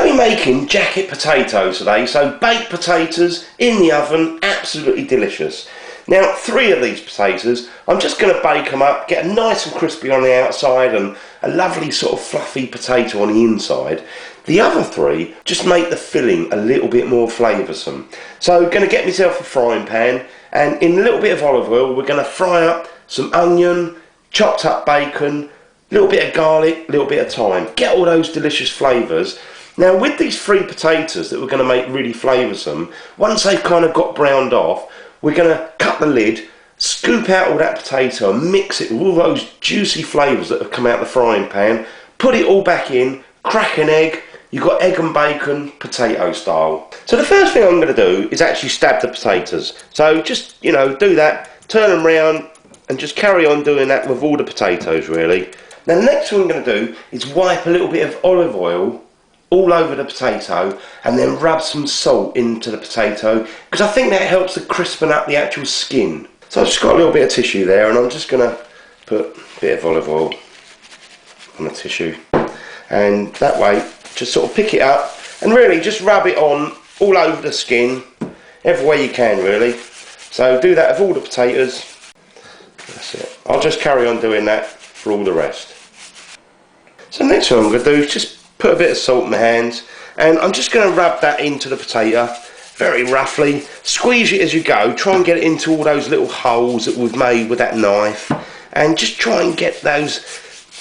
going to be making jacket potatoes today, so baked potatoes in the oven, absolutely delicious. Now 3 of these potatoes, I'm just going to bake them up, get them nice and crispy on the outside and a lovely sort of fluffy potato on the inside. The other 3 just make the filling a little bit more flavoursome. So I'm going to get myself a frying pan, and in a little bit of olive oil we're going to fry up some onion, chopped up bacon, a little bit of garlic, a little bit of thyme. Get all those delicious flavours. Now with these 3 potatoes that we're going to make really flavoursome, once they've kind of got browned off, we're going to cut the lid, scoop out all that potato and mix it with all those juicy flavours that have come out the frying pan, put it all back in, crack an egg. You've got egg and bacon, potato style. So the first thing I'm going to do is actually stab the potatoes. So just, do that, turn them round and just carry on doing that with all the potatoes really. Now the next thing I'm going to do is wipe a little bit of olive oil all over the potato and then rub some salt into the potato, because I think that helps to crispen up the actual skin. So I've just got a little bit of tissue there, and I'm just going to put a bit of olive oil on the tissue, and that way just sort of pick it up and really just rub it on all over the skin everywhere you can really. So do that with all the potatoes. That's it. I'll just carry on doing that for all the rest. So next thing I'm going to do is just put a bit of salt in my hands, and I'm just going to rub that into the potato very roughly. Squeeze it as you go, try and get it into all those little holes that we've made with that knife, and just try and get those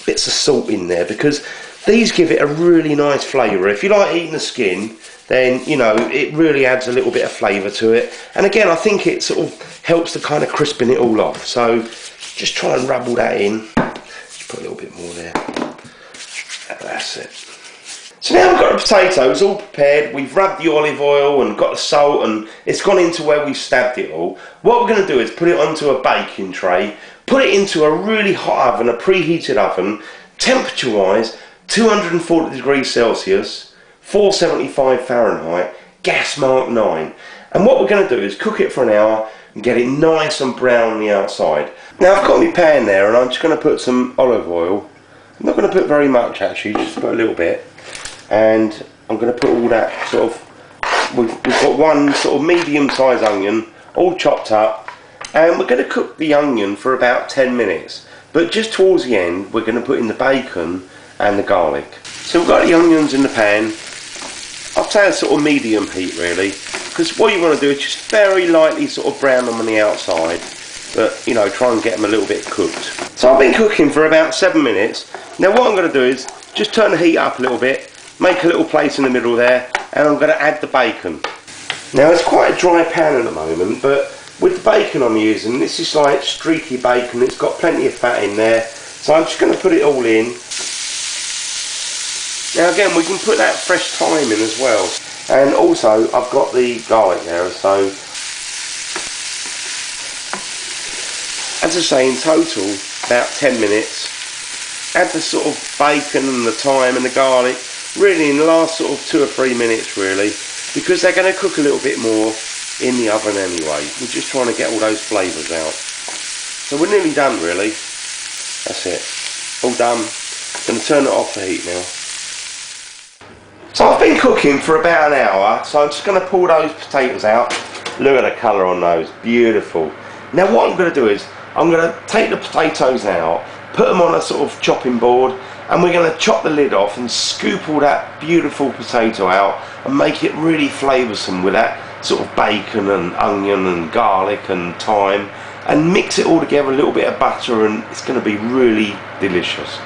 bits of salt in there, because these give it a really nice flavour. If you like eating the skin, then it really adds a little bit of flavour to it, and again I think it sort of helps to kind of crispen it all off. So just try and rub all that in. Just put a little bit more there. That's it. So now we've got the potatoes all prepared, we've rubbed the olive oil and got the salt, and it's gone into where we stabbed it all. What we're going to do is put it onto a baking tray, put it into a really hot oven, a preheated oven, temperature wise 240 degrees Celsius, 475 Fahrenheit, gas mark 9. And what we're going to do is cook it for an hour and get it nice and brown on the outside. Now I've got my pan there, and I'm just going to put some olive oil. I'm not going to put very much actually, just put a little bit. And I'm going to put all that sort of, we've got one sort of medium sized onion all chopped up, and we're going to cook the onion for about 10 minutes, but just towards the end we're going to put in the bacon and the garlic. So we've got the onions in the pan. I'd say a sort of medium heat really, because what you want to do is just very lightly sort of brown them on the outside, but try and get them a little bit cooked. So I've been cooking for about 7 minutes. Now what I'm going to do is just turn the heat up a little bit, make a little place in the middle there, and I'm going to add the bacon. Now it's quite a dry pan at the moment, but with the bacon I'm using, this is like streaky bacon, it's got plenty of fat in there, so I'm just going to put it all in. Now again, we can put that fresh thyme in as well, and also I've got the garlic there, so as I say, in total about 10 minutes. Add the sort of bacon and the thyme and the garlic really in the last sort of 2 or 3 minutes really, because they're going to cook a little bit more in the oven anyway. We're just trying to get all those flavours out. So we're nearly done really. That's it. All done. Going to turn it off the heat now. So I've been cooking for about an hour, so I'm just going to pull those potatoes out. Look at the colour on those. Beautiful. Now what I'm going to do is I'm going to take the potatoes out, put them on a sort of chopping board, and we're going to chop the lid off and scoop all that beautiful potato out and make it really flavoursome with that sort of bacon and onion and garlic and thyme, and mix it all together, a little bit of butter, and it's going to be really delicious.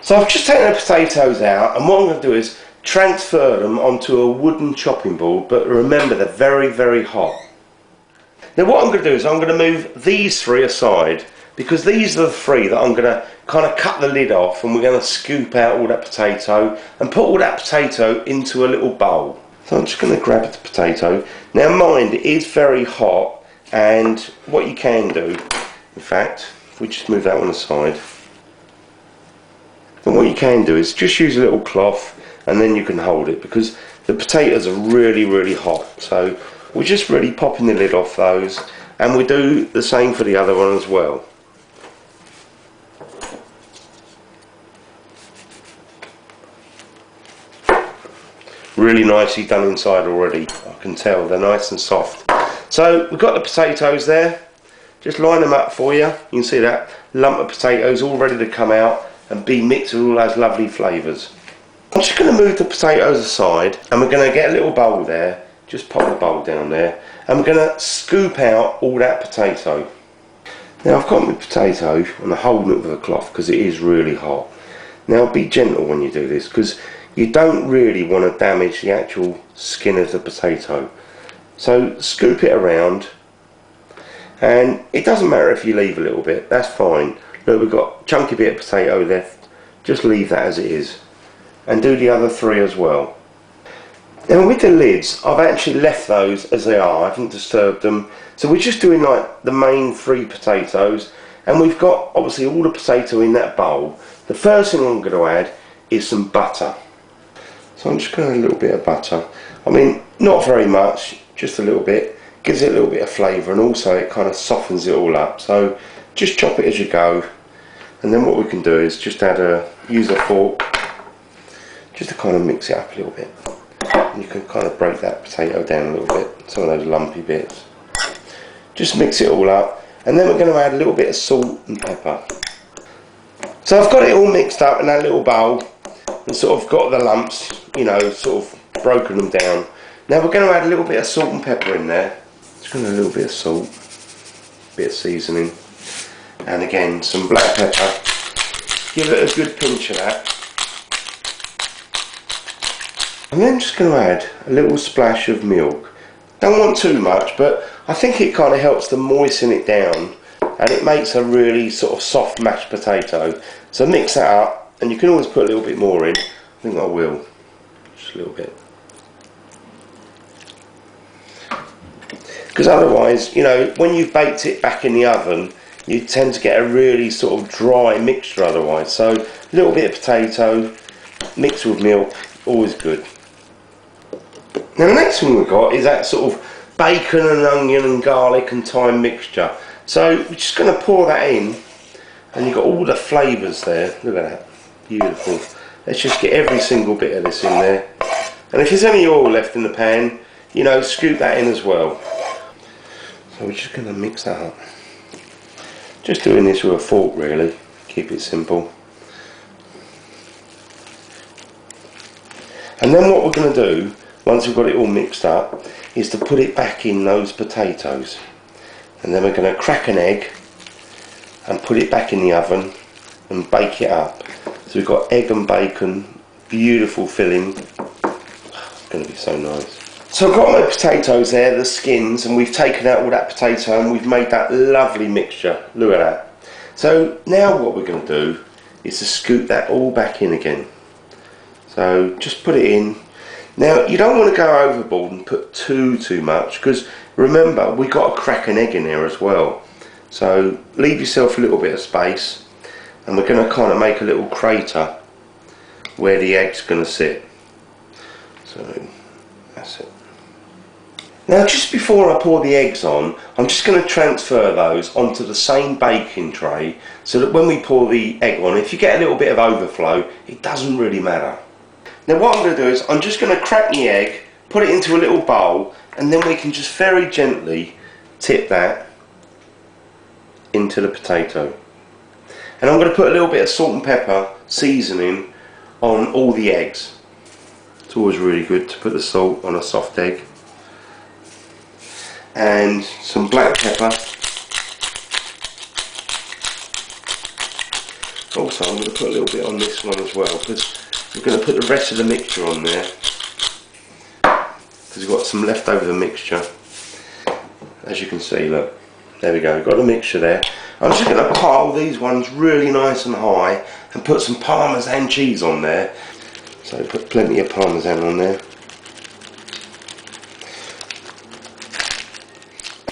So I've just taken the potatoes out, and what I'm going to do is transfer them onto a wooden chopping board, but remember they're very, very hot. Now what I'm going to do is I'm going to move these 3 aside, because these are the 3 that I'm going to kind of cut the lid off, and we're going to scoop out all that potato and put all that potato into a little bowl. So I'm just going to grab the potato. Now mind, it is very hot, and what you can do, in fact, if we just move that one aside, then what you can do is just use a little cloth, and then you can hold it, because the potatoes are really, really hot. So we're just really popping the lid off those, and we do the same for the other one as well. Really nicely done inside already. I can tell they're nice and soft. So we've got the potatoes there. Just line them up for you. You can see that lump of potatoes all ready to come out and be mixed with all those lovely flavours. I'm just going to move the potatoes aside, and we're going to get a little bowl there. Just pop the bowl down there, and we're going to scoop out all that potato. Now I've got my potato and I'm holding it with a cloth because it is really hot. Now be gentle when you do this, because you don't really want to damage the actual skin of the potato. So scoop it around, and it doesn't matter if you leave a little bit, that's fine. Look, we've got a chunky bit of potato left, just leave that as it is. And do the other 3 as well. Now with the lids, I've actually left those as they are, I haven't disturbed them. So we're just doing like the main 3 potatoes, and we've got obviously all the potato in that bowl. The first thing I'm going to add is some butter. So I'm just going to add a little bit of butter. I mean, not very much, just a little bit. Gives it a little bit of flavour, and also it kind of softens it all up. So just chop it as you go. And then what we can do is just use a fork, just to kind of mix it up a little bit. And you can kind of break that potato down a little bit, some of those lumpy bits. Just mix it all up, and then we're going to add a little bit of salt and pepper. So I've got it all mixed up in that little bowl, and sort of got the lumps, you know, sort of broken them down. Now we're going to add a little bit of salt and pepper in there. Just going to add a little bit of salt, a bit of seasoning, and again some black pepper. Give it a good pinch of that. And then just going to add a little splash of milk. Don't want too much, but I think it kind of helps to moisten it down, and it makes a really sort of soft mashed potato. So mix that up, and you can always put a little bit more in. I think I will, just a little bit. Because otherwise, you know, when you've baked it back in the oven, you tend to get a really sort of dry mixture otherwise. So a little bit of potato mixed with milk, always good. Now the next thing we've got is that sort of bacon and onion and garlic and thyme mixture. So we're just going to pour that in, and you've got all the flavours there. Look at that, beautiful. Let's just get every single bit of this in there. And if there's any oil left in the pan, you know, scoop that in as well. So we're just going to mix that up. Just doing this with a fork really, keep it simple. And then what we're going to do, once we've got it all mixed up, is to put it back in those potatoes. And then we're going to crack an egg and put it back in the oven and bake it up. So we've got egg and bacon, beautiful filling. It's going to be so nice. So I've got my potatoes there, the skins, and we've taken out all that potato and we've made that lovely mixture. Look at that. So now what we're going to do is to scoop that all back in again. So just put it in. Now you don't want to go overboard and put too much, because remember we've got to crack an egg in there as well. So leave yourself a little bit of space, and we're going to kind of make a little crater where the egg's going to sit. So that's it. Now just before I pour the eggs on, I'm just going to transfer those onto the same baking tray, so that when we pour the egg on, if you get a little bit of overflow, it doesn't really matter. Now what I'm going to do is I'm just going to crack the egg, put it into a little bowl, and then we can just very gently tip that into the potato. And I'm going to put a little bit of salt and pepper seasoning on all the eggs. It's always really good to put the salt on a soft egg. And some black pepper. Also I'm going to put a little bit on this one as well, because we're going to put the rest of the mixture on there, because we've got some leftover mixture. As you can see, look, there we go, we've got a mixture there. I'm just going to pile these ones really nice and high and put some Parmesan cheese on there. So put plenty of Parmesan on there.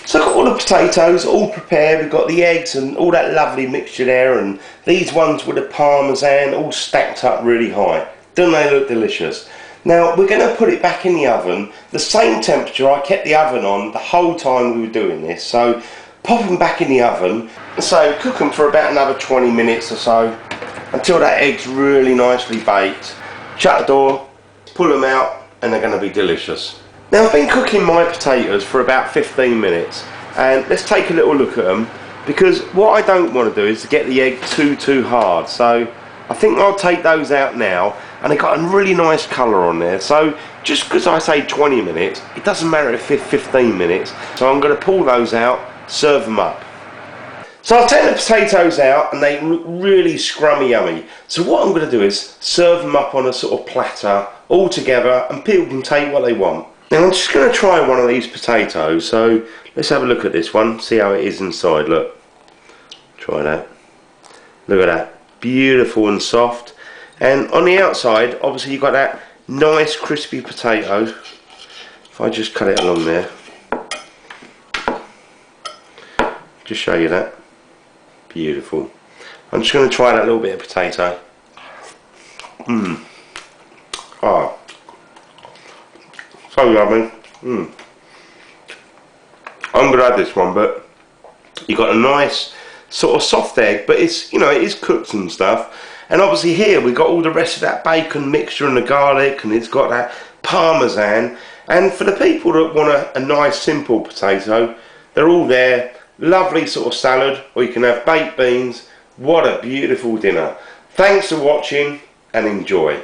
So I've got all the potatoes all prepared, we've got the eggs and all that lovely mixture there, and these ones with the Parmesan all stacked up really high. Don't they look delicious? Now we're going to put it back in the oven, the same temperature. I kept the oven on the whole time we were doing this, so pop them back in the oven. So cook them for about another 20 minutes or so, until that egg's really nicely baked. Shut the door, pull them out, and they're going to be delicious. Now I've been cooking my potatoes for about 15 minutes, and let's take a little look at them, because what I don't want to do is to get the egg too hard. So I think I'll take those out now, and they've got a really nice colour on there. So just because I say 20 minutes, it doesn't matter if it's 15 minutes. So I'm going to pull those out, serve them up. So I've taken the potatoes out and they look really scrummy yummy. So what I'm going to do is serve them up on a sort of platter all together, and people can take what they want. Now I'm just going to try one of these potatoes. So let's have a look at this one, see how it is inside. Look, try that. Look at that, beautiful and soft. And on the outside, obviously you've got that nice crispy potato. If I just cut it along there, just show you that. Beautiful. I'm just going to try that little bit of potato. Oh, so yummy. I'm going to have this one, but you've got a nice sort of soft egg, but it's, you know, it is cooked and stuff. And obviously here we've got all the rest of that bacon mixture and the garlic, and it's got that parmesan. And for the people that want a nice simple potato, they're all there. Lovely sort of salad, or you can have baked beans. What a beautiful dinner. Thanks for watching and enjoy.